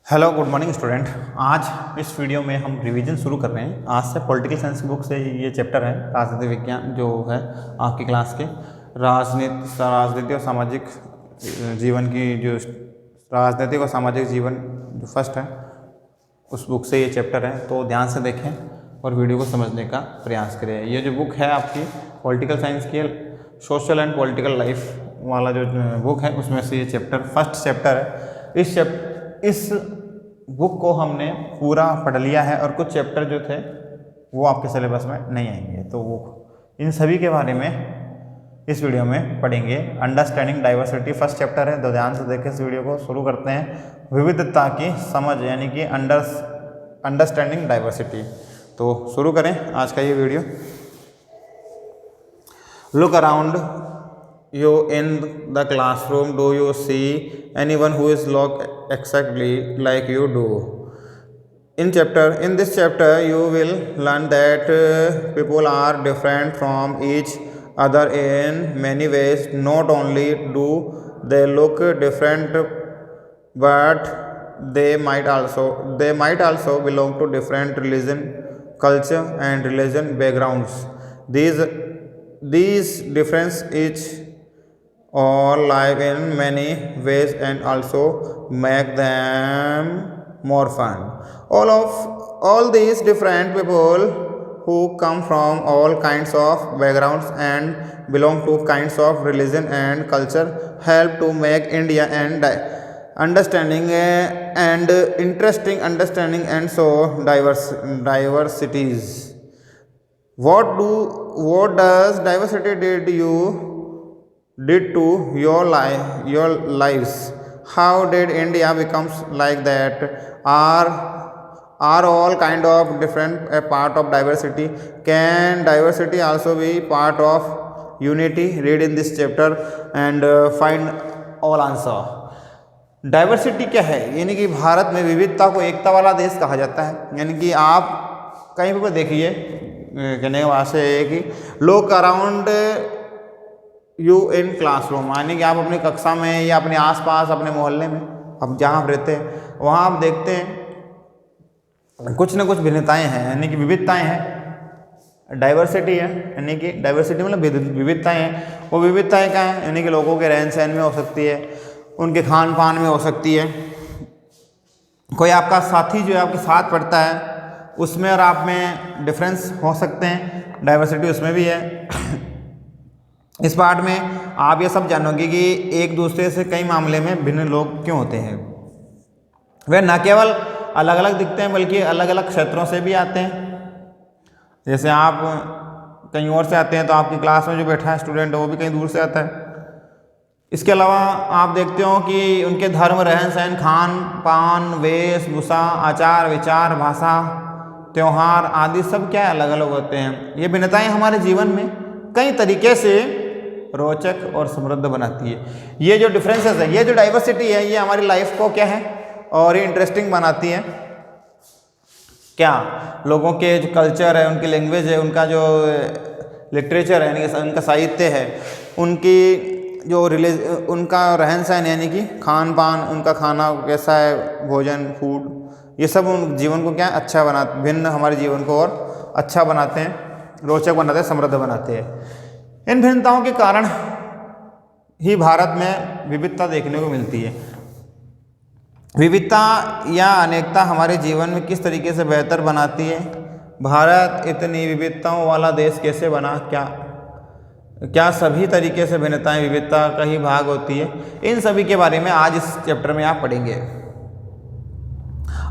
Hello good morning student. आज इस video में हम रिवीजन शुरू कर रहे हैं। आज से पॉलिटिकल साइंस की बुक से ये चैप्टर है राजनीति विज्ञान जो है आपकी क्लास के राजनीति और सामाजिक जीवन की जो राजनीतिक और सामाजिक जीवन जो फर्स्ट है उस बुक से ये चैप्टर है, तो ध्यान से देखें और वीडियो को समझने का प्रयास करें। ये जो बुक है आपकी पॉलिटिकल साइंस की सोशल एंड पॉलिटिकल लाइफ वाला जो बुक है उसमें से ये चैप्टर फर्स्ट चैप्टर है। इस बुक को हमने पूरा पढ़ लिया है और कुछ चैप्टर जो थे वो आपके सिलेबस में नहीं आएंगे, तो वो इन सभी के बारे में इस वीडियो में पढ़ेंगे। अंडरस्टैंडिंग डाइवर्सिटी फर्स्ट चैप्टर है, तो ध्यान से देखें। इस वीडियो को शुरू करते हैं। विविधता की समझ यानी कि अंडरस्टैंडिंग डाइवर्सिटी, तो शुरू करें आज का ये video. Look around you in the classroom. Do you see anyone who is look exactly like you do? In this chapter you will learn that people are different from each other in many ways. Not only do they look different, but they might also belong to different religion, culture and religion backgrounds. These difference each or live in many ways and also make them more fun. All these different people who come from all kinds of backgrounds and belong to kinds of religion and culture help to make India and understanding and interesting understanding and so diversities. What does diversity did to your lives? How did India becomes like that? Are all kind of different a part of diversity? Can diversity also be part of unity? Read in this chapter and find all answer. Diversity क्या है? यानी कि भारत में विविधता को एकता वाला देश कहा जाता है। यानी कि आप कहीं पर देखिए, कहने का भाषा है कि लोग अराउंड यू इन क्लासरूम, यानी कि आप अपनी कक्षा में या अपने आसपास अपने मोहल्ले में अब जहाँ आप रहते हैं वहाँ आप देखते हैं कुछ न कुछ भिन्नताएं हैं, यानी कि विविधताएं हैं। डाइवर्सिटी है यानी कि डाइवर्सिटी मतलब विविधताएं हैं। वो विविधताएं क्या हैं? यानी कि लोगों के रहन सहन में हो सकती है, उनके खान पान में हो सकती है, कोई आपका साथी जो है आपके साथ पढ़ता है उसमें और आप में डिफरेंस हो सकते हैं, डाइवर्सिटी उसमें भी है। इस पार्ट में आप ये सब जानोगे कि एक दूसरे से कई मामले में भिन्न लोग क्यों होते हैं। वे न केवल अलग अलग दिखते हैं बल्कि अलग अलग क्षेत्रों से भी आते हैं। जैसे आप कहीं और से आते हैं तो आपकी क्लास में जो बैठा है स्टूडेंट वो भी कहीं दूर से आता है। इसके अलावा आप देखते हो कि उनके धर्म, रहन सहन, खान पान, वेशभूषा, आचार विचार, भाषा, त्यौहार आदि सब क्या अलग अलग होते हैं। ये भिन्नताएं हमारे जीवन में कई तरीके से रोचक और समृद्ध बनाती है। ये जो डिफरेंसेस है, ये जो डाइवर्सिटी है, ये हमारी लाइफ को क्या है और ये इंटरेस्टिंग बनाती है। क्या लोगों के जो कल्चर है, उनकी लैंग्वेज है, उनका जो लिटरेचर है यानी कि उनका साहित्य है, उनकी जो उनका रहन सहन यानी कि खान पान, उनका खाना कैसा है, भोजन फूड, ये सब उन जीवन को क्या अच्छा बनाते, भिन्न हमारे जीवन को और अच्छा बनाते हैं, रोचक बनाते हैं, समृद्ध बनाते हैं। इन भिन्नताओं के कारण ही भारत में विविधता देखने को मिलती है। विविधता या अनेकता हमारे जीवन में किस तरीके से बेहतर बनाती है? भारत इतनी विविधताओं वाला देश कैसे बना? क्या सभी तरीके से भिन्नताएं विविधता का ही भाग होती है? इन सभी के बारे में आज इस चैप्टर में आप पढ़ेंगे।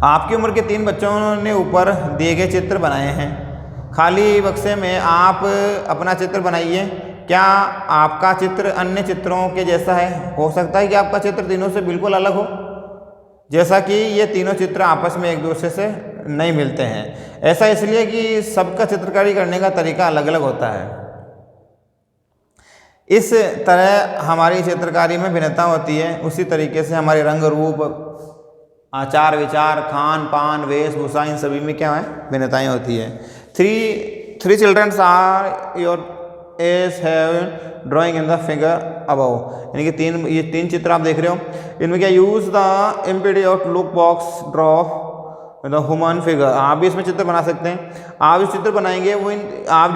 आपकी उम्र के 3 बच्चों ने ऊपर दिए गए चित्र बनाए हैं। खाली बक्से में आप अपना चित्र बनाइए। क्या आपका चित्र अन्य चित्रों के जैसा है? हो सकता है कि आपका चित्र तीनों से बिल्कुल अलग हो, जैसा कि ये तीनों चित्र आपस में एक दूसरे से नहीं मिलते हैं। ऐसा इसलिए कि सबका चित्रकारी करने का तरीका अलग अलग होता है। इस तरह हमारी चित्रकारी में भिन्नता होती है, उसी तरीके से हमारे रंग रूप, आचार विचार, खान पान, वेशभूषा, इन सभी में क्या है भिन्नताएं होती है। Three childrens are yours have drawing in the figure above, यानी कि ये तीन चित्र आप देख रहे हो, इनमें क्या use the MPD of look box draw the human figure. आप भी इसमें चित्र बना सकते हैं। आप जो चित्र बनाएंगे वो आप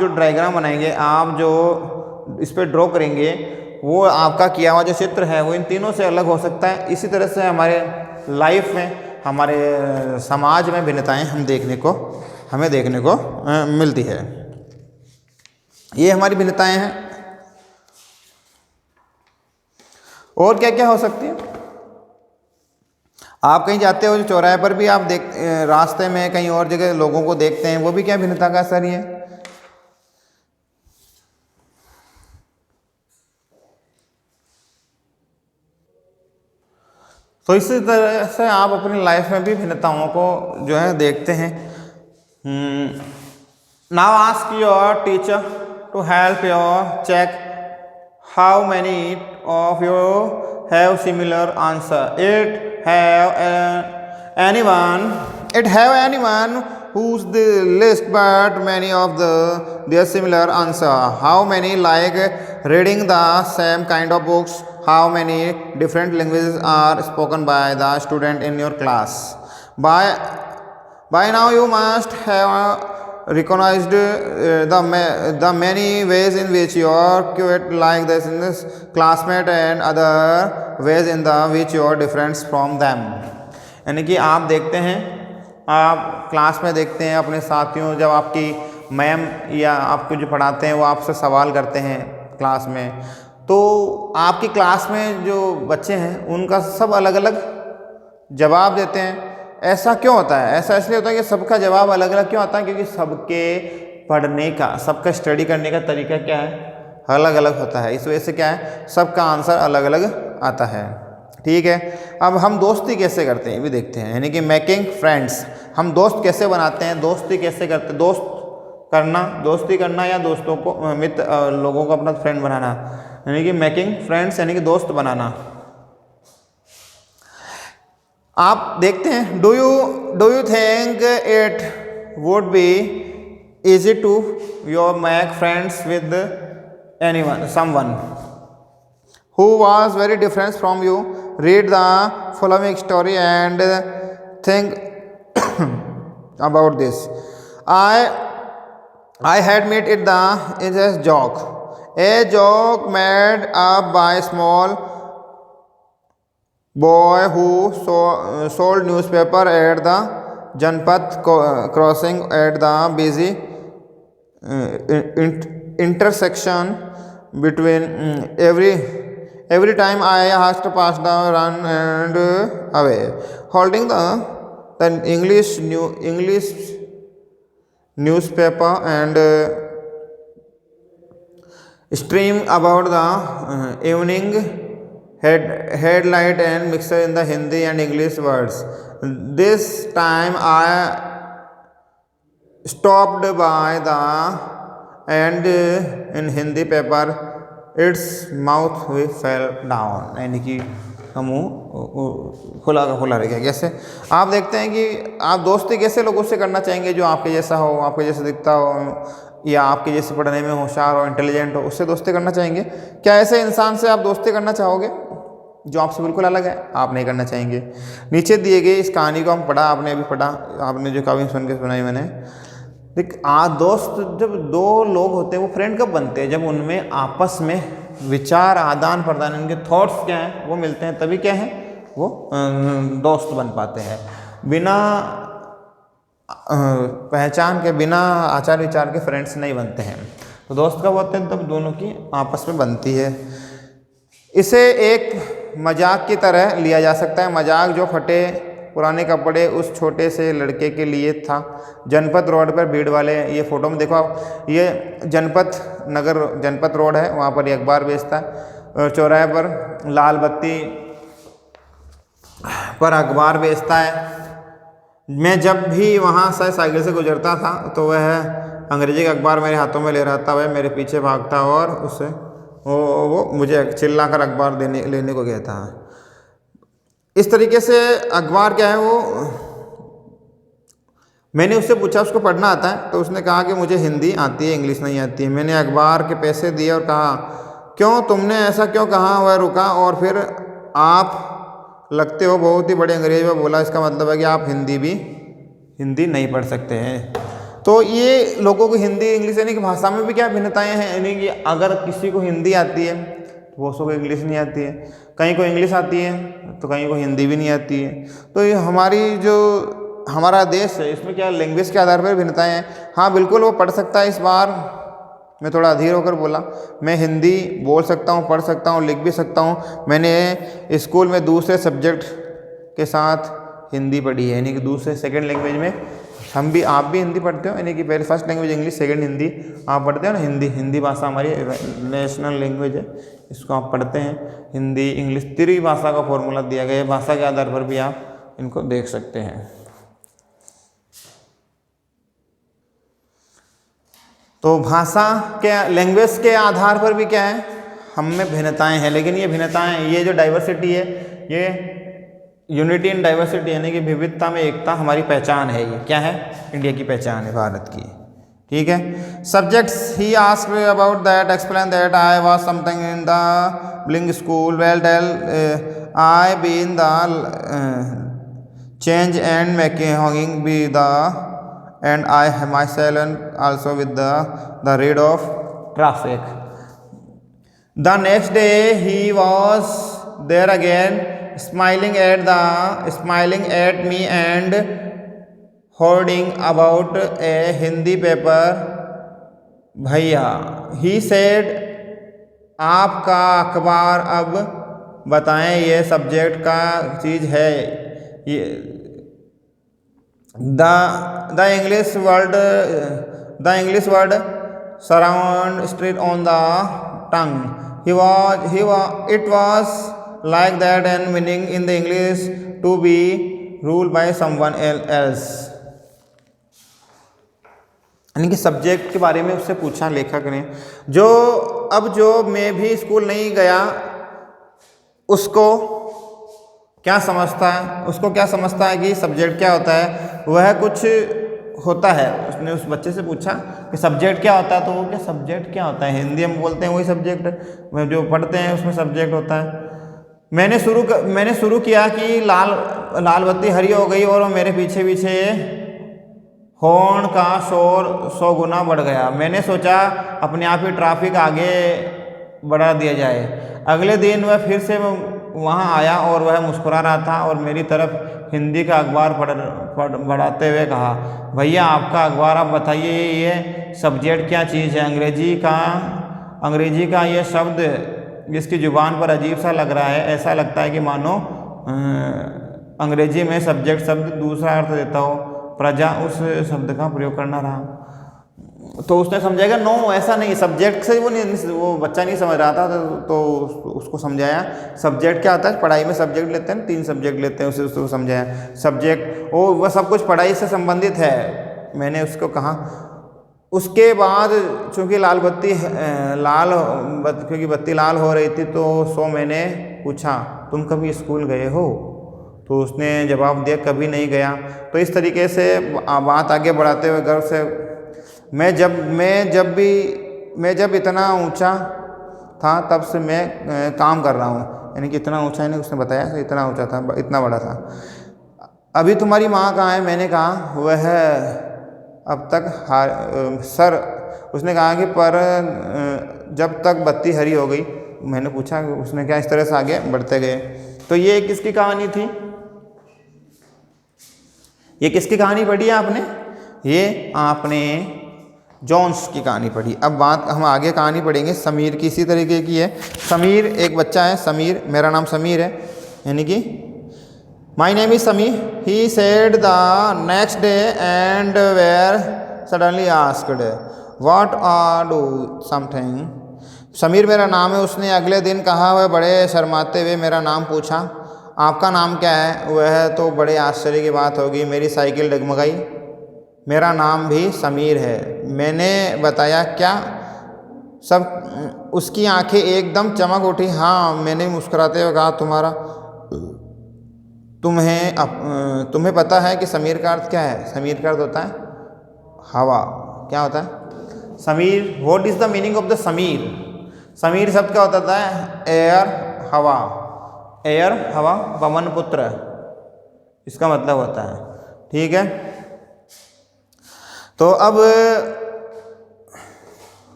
जो डायग्राम बनाएंगे, आप जो इस पर ड्रॉ करेंगे, वो आपका किया हुआ जो चित्र है वो इन तीनों से अलग हो सकता है। इसी तरह से हमारे लाइफ में, हमारे समाज में भिन्नताएं हमें देखने को मिलती है। ये हमारी भिन्नताएं हैं। और क्या क्या हो सकती है? आप कहीं जाते हो, चौराहे पर भी आप रास्ते में कहीं और जगह लोगों को देखते हैं, वो भी क्या भिन्नता का असर ही है। तो इसी तरह से आप अपनी लाइफ में भी भिन्नताओं को जो है देखते हैं। Now ask your teacher to help your check how many of you have similar answer. It have anyone who's the list but many of their similar answer. How many like reading the same kind of books? How many different languages are spoken by the student in your class? By now you must have recognized the many ways in which you are quite like this classmate and other ways in which you are different from them. यानी कि आप देखते हैं, आप class में देखते हैं अपने साथियों, जब आपकी मैम या आपको जो पढ़ाते हैं वो आपसे सवाल करते हैं क्लास में, तो आपकी क्लास में जो बच्चे हैं उनका सब अलग अलग जवाब देते हैं। ऐसा क्यों होता है? ऐसा इसलिए होता है कि सबका जवाब अलग अलग क्यों आता है? क्योंकि सबके पढ़ने का, सबका स्टडी करने का तरीका क्या है? अलग अलग होता है। इस वजह से क्या है, सबका आंसर अलग अलग आता है। ठीक है, अब हम दोस्ती कैसे करते हैं ये भी देखते हैं। यानी कि मेकिंग फ्रेंड्स, हम दोस्त कैसे बनाते हैं, दोस्ती कैसे करते हैं। दोस्ती करना या दोस्तों को लोगों को अपना फ्रेंड बनाना, यानी कि मेकिंग फ्रेंड्स, यानी कि दोस्त बनाना। आप देखते हैं, do you think it would be easy to your make friends with someone who was very different from you? Read the following story and think about this. I had met it is a joke made up by a small boy who sold newspaper at the Janpat crossing at the busy intersection between every time I asked to pass the run and away, holding the English newspaper and stream about the evening headlight and mixer in the Hindi and English words. This time I stopped by the and in Hindi paper its mouth we fell down, यानी कि मुँह खुला रह गया। कैसे? आप देखते हैं कि आप दोस्ती कैसे लोगों से करना चाहेंगे, जो आपके जैसा हो, आपके जैसे दिखता हो, या आपके जैसे पढ़ने में होशियार हो, इंटेलिजेंट हो, उससे दोस्ती करना चाहेंगे। क्या ऐसे इंसान से आप दोस्ती करना चाहोगे जो आपसे बिल्कुल अलग है? आप नहीं करना चाहेंगे। नीचे दिए गए इस कहानी को हम पढ़ा, आपने अभी पढ़ा, आपने जो कहानी सुन के सुनाई मैंने। देख, दोस्त जब दो लोग होते हैं वो फ्रेंड कब बनते हैं? जब उनमें आपस में विचार आदान प्रदान, उनके थॉट्स क्या हैं वो मिलते हैं, तभी क्या है वो दोस्त बन पाते हैं। बिना पहचान के, बिना आचार विचार के फ्रेंड्स नहीं बनते हैं। तो दोस्त कब होते हैं? तब दोनों की आपस में बनती है। इसे एक मजाक की तरह लिया जा सकता है। मजाक जो फटे पुराने कपड़े उस छोटे से लड़के के लिए था। जनपथ रोड पर भीड़ वाले, ये फोटो में देखो आप, ये जनपथ रोड है, वहाँ पर ये अखबार बेचता है। चौराहे पर लाल बत्ती पर अखबार बेचता है। मैं जब भी वहाँ से साइकिल से गुजरता था तो वह अंग्रेजी का अखबार मेरे हाथों में ले रहा था, वह मेरे पीछे भागता और उससे वो मुझे चिल्लाकर अखबार लेने को गया था। इस तरीके से अखबार क्या है, वो मैंने उससे पूछा उसको पढ़ना आता है, तो उसने कहा कि मुझे हिंदी आती है, इंग्लिश नहीं आती है। मैंने अखबार के पैसे दिए और कहा क्यों, तुमने ऐसा क्यों कहा? वह रुका और फिर आप लगते हो बहुत ही बड़े अंग्रेज। में बोला इसका मतलब है कि आप हिंदी नहीं पढ़ सकते हैं। तो ये लोगों को हिंदी इंग्लिश यानी कि भाषा में भी क्या भिन्नताएं हैं, यानी कि अगर किसी को हिंदी आती है तो वो को इंग्लिश नहीं आती है, कहीं को इंग्लिश आती है तो कहीं को हिंदी भी नहीं आती है। तो ये हमारा देश है, इसमें क्या लैंग्वेज के आधार पर भिन्नताएं हैं। हाँ बिल्कुल वो पढ़ सकता है। इस बार मैं थोड़ा अधीर होकर बोला, मैं हिंदी बोल सकता हूँ, पढ़ सकता हूँ, लिख भी सकता हूँ। मैंने स्कूल में दूसरे सब्जेक्ट के साथ हिंदी पढ़ी है, यानी कि दूसरे सेकंड लैंग्वेज में आप भी हिंदी पढ़ते हो, यानी कि पहले first language English, second Hindi आप पढ़ते हो ना। हिंदी भाषा हमारी नेशनल लैंग्वेज है, इसको आप पढ़ते हैं। हिंदी इंग्लिश त्रिभाषा का फॉर्मूला दिया गया है, भाषा के आधार पर भी आप इनको देख सकते हैं। तो भाषा के लैंग्वेज के आधार पर भी क्या है, हम में भिन्नताएं हैं, लेकिन ये भिन्नताएं, ये जो डाइवर्सिटी है, ये यूनिटी इन डाइवर्सिटी यानी कि विविधता में एकता हमारी पहचान है। ये क्या है, इंडिया की पहचान है, भारत की। ठीक है। Subjects he asked about that, explain that, I was something in the billing school, well tell I been the change and making be the and I myself and also with the rid of traffic. The next day he was there again, smiling at me and holding about a Hindi paper. भैया, he said, आपका अखबार अब बताएं, ये subject का चीज़ है। ये The English word surround street on the tongue. It was like that and meaning in the English to be ruled by someone else. यानी कि सब्जेक्ट के बारे में उससे पूछा लेखक ने, जो मैं भी स्कूल नहीं गया उसको क्या समझता है कि सब्जेक्ट क्या होता है, वह कुछ होता है। उसने उस बच्चे से पूछा कि सब्जेक्ट क्या होता है, तो वो क्या सब्जेक्ट क्या होता है, हिंदी हम बोलते हैं वही सब्जेक्ट जो पढ़ते हैं उसमें सब्जेक्ट होता है। मैंने शुरू किया कि लाल बत्ती हरी हो गई और मेरे पीछे हॉर्न का शोर 100 गुना बढ़ गया। मैंने सोचा अपने आप ही ट्रैफिक आगे बढ़ा दिया जाए। अगले दिन वह फिर से वहाँ आया और वह मुस्कुरा रहा था और मेरी तरफ हिंदी का अखबार बढ़ाते हुए कहा, भैया आपका अखबार, आप बताइए ये सब्जेक्ट क्या चीज़ है। अंग्रेजी का ये शब्द जिसकी ज़ुबान पर अजीब सा लग रहा है, ऐसा लगता है कि मानो अंग्रेजी में सब्जेक्ट शब्द दूसरा अर्थ देता हो। प्रजा उस शब्द का प्रयोग करना रहा। तो उसने समझाएगा, नो ऐसा नहीं, सब्जेक्ट से वो बच्चा नहीं समझ रहा था, तो उसको समझाया सब्जेक्ट क्या होता है। पढ़ाई में सब्जेक्ट लेते हैं, 3 सब्जेक्ट लेते हैं, उसको समझाया सब्जेक्ट वह सब कुछ पढ़ाई से संबंधित है। मैंने उसको कहा। उसके बाद चूँकि क्योंकि बत्ती लाल हो रही थी, तो मैंने पूछा, तुम कभी स्कूल गए हो? तो उसने जवाब दिया, कभी नहीं गया। तो इस तरीके से बात आगे बढ़ाते हुए गर्व से, मैं जब इतना ऊंचा था तब से मैं काम कर रहा हूँ, यानी कि इतना ऊंचा नहीं, उसने बताया इतना ऊंचा था, इतना बड़ा था। अभी तुम्हारी माँ कहाँ है? मैंने कहा वह अब तक सर, उसने कहा कि पर जब तक बत्ती हरी हो गई। मैंने पूछा, उसने क्या, इस तरह से आगे बढ़ते गए। तो ये किसकी कहानी थी? ये किसकी कहानी पढ़ी है आपने? ये आपने जॉन्स की कहानी पढ़ी। अब बात हम आगे कहानी पढ़ेंगे समीर की, इसी तरीके की है। समीर एक बच्चा है, समीर, मेरा नाम समीर है, यानी कि my name is Sameer. He said the next day and where suddenly asked what are do something. Sameer मेरा नाम है, उसने अगले दिन कहा। वह बड़े शर्माते हुए मेरा नाम पूछा, आपका नाम क्या है? वह तो बड़े आश्चर्य की बात होगी। मेरी साइकिल डगमगाई। मेरा नाम भी समीर है, मैंने बताया। क्या सब? उसकी आंखें एकदम चमक उठी। हाँ, मैंने मुस्कुराते हुए कहा, तुम्हें पता है कि समीर का अर्थ क्या है? समीर का अर्थ होता है हवा। क्या होता है? Sameer. What is the meaning of the Sameer? Sameer शब्द क्या होता है? एयर, हवा। एयर, हवा, पवन पुत्र, इसका मतलब होता है। ठीक है, तो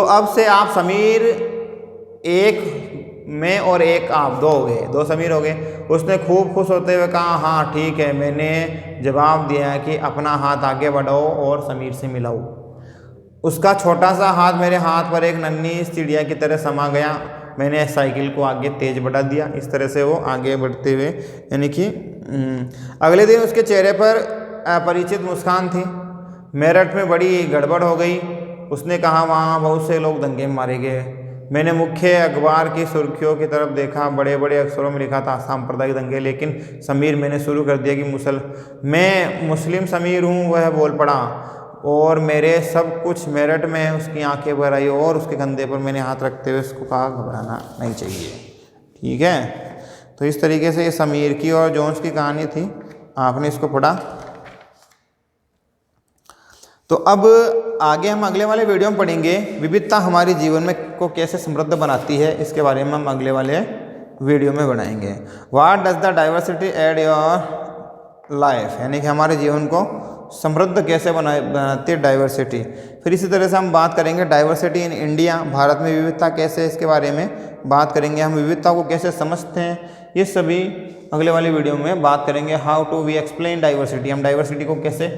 अब से आप समीर एक मैं और एक आप, दो हो गए, दो समीर हो गए। उसने खूब खुश होते हुए कहा, हाँ ठीक है। मैंने जवाब दिया कि अपना हाथ आगे बढ़ाओ और समीर से मिलाओ। उसका छोटा सा हाथ मेरे हाथ पर एक नन्ही चिड़िया की तरह समा गया। मैंने साइकिल को आगे तेज बढ़ा दिया। इस तरह से वो आगे बढ़ते हुए, यानी कि अगले दिन उसके चेहरे पर अपरिचित मुस्कान थी। मेरठ में बड़ी गड़बड़ हो गई। उसने कहा, वहाँ बहुत से लोग दंगे में मारे गए। मैंने मुख्य अखबार की सुर्खियों की तरफ देखा। बड़े बड़े अक्षरों में लिखा था सांप्रदायिक दंगे। लेकिन समीर, मैंने शुरू कर दिया कि मैं मुस्लिम समीर हूँ, वह बोल पड़ा, और मेरे सब कुछ मेरठ में। उसकी आंखें भर आई और उसके कंधे पर मैंने हाथ रखते हुए उसको कहा, घबराना नहीं चाहिए। ठीक है, तो इस तरीके से ये समीर की और जोन्स की कहानी थी। आपने इसको पढ़ा। तो अब आगे हम अगले वाले वीडियो में पढ़ेंगे विविधता हमारे जीवन में को कैसे समृद्ध बनाती है। इसके बारे में हम अगले वाले वीडियो में बनाएंगे। What does the diversity add your life, यानी कि हमारे जीवन को समृद्ध कैसे बनाती है डाइवर्सिटी। फिर इसी तरह से हम बात करेंगे डाइवर्सिटी इन इंडिया, भारत में विविधता कैसे है, इसके बारे में बात करेंगे। हम विविधता को कैसे समझते हैं, ये सभी अगले वाले वीडियो में बात करेंगे। How to we explain diversity, हम डाइवर्सिटी को कैसे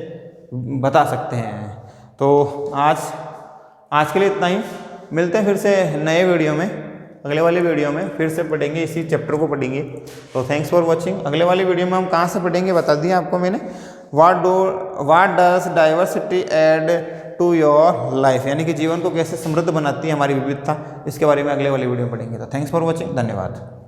बता सकते हैं। तो आज के लिए इतना ही। मिलते हैं फिर से नए वीडियो में। अगले वाले वीडियो में फिर से पढ़ेंगे, इसी चैप्टर को पढ़ेंगे। तो थैंक्स फॉर वॉचिंग। अगले वाले वीडियो में हम कहाँ से पढ़ेंगे बता दिया आपको मैंने। What does diversity add to your life, यानी कि जीवन को कैसे समृद्ध बनाती है हमारी विविधता, इसके बारे में अगले वाले वीडियो में पढ़ेंगे। तो थैंक्स फॉर वॉचिंग, धन्यवाद।